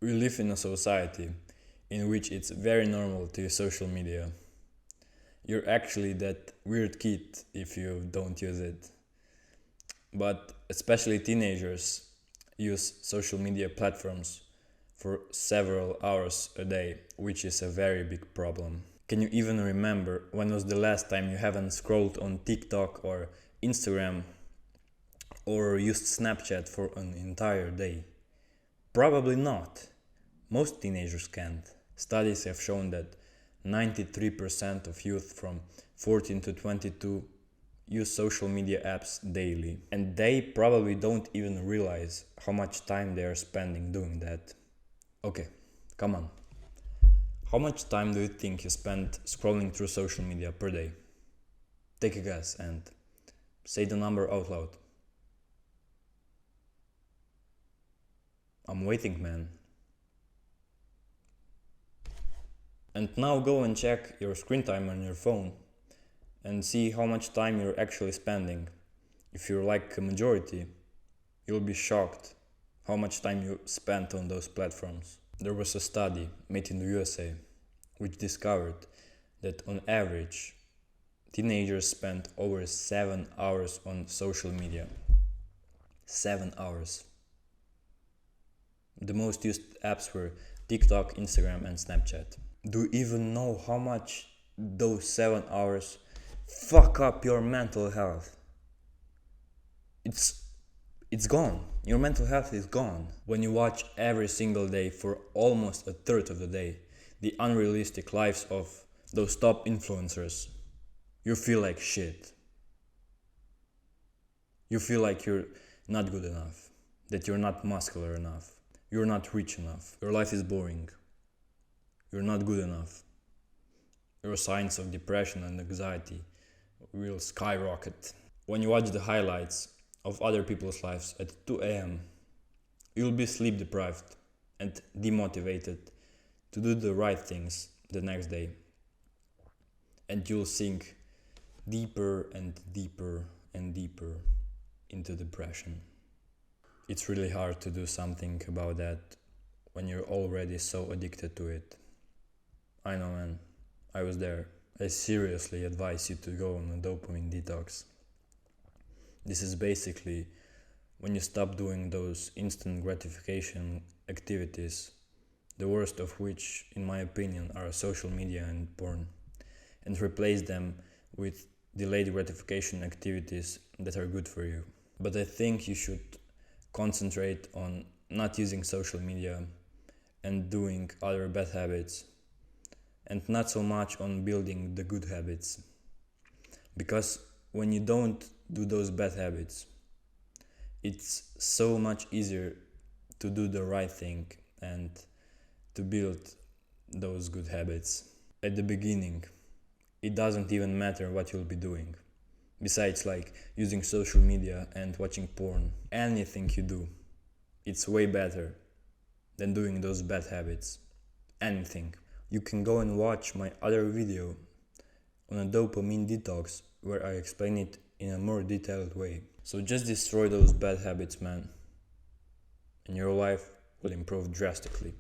We live in a society in which it's very normal to use social media. You're actually that weird kid if you don't use it. But especially teenagers use social media platforms for several hours a day, which is a very big problem. Can you even remember when was the last time you haven't scrolled on TikTok or Instagram or used Snapchat for an entire day? Probably not. Most teenagers can't. Studies have shown that 93% of youth from 14 to 22 use social media apps daily, and they probably don't even realize how much time they are spending doing that. Okay, come on. How much time do you think you spend scrolling through social media per day? Take a guess and say the number out loud. I'm waiting, man. And now go and check your screen time on your phone and see how much time you're actually spending. If you're like a majority, you'll be shocked how much time you spent on those platforms. There was a study made in the USA which discovered that on average, teenagers spend over 7 hours on social media. 7 hours. The most used apps were TikTok, Instagram, and Snapchat. Do you even know how much those 7 hours fuck up your mental health? It's gone. Your mental health is gone. When you watch every single day for almost a third of the day the unrealistic lives of those top influencers, you feel like shit. You feel like you're not good enough, that you're not muscular enough, you're not rich enough, your life is boring, you're not good enough. Your signs of depression and anxiety will skyrocket. When you watch the highlights of other people's lives at 2 a.m., you'll be sleep deprived and demotivated to do the right things the next day. And you'll sink deeper and deeper and deeper into depression. It's really hard to do something about that when you're already so addicted to it. I know, man. I was there. I seriously advise you to go on a dopamine detox. This is basically when you stop doing those instant gratification activities, the worst of which, in my opinion, are social media and porn, and replace them with delayed gratification activities that are good for you. But I think you should concentrate on not using social media and doing other bad habits, and not so much on building the good habits. Because when you don't do those bad habits, it's so much easier to do the right thing and to build those good habits. At the beginning, it doesn't even matter what you'll be doing. Besides like using social media and watching porn, anything you do, it's way better than doing those bad habits. Anything. You can go and watch my other video on a dopamine detox where I explain it in a more detailed way. So just destroy those bad habits, man, and your life will improve drastically.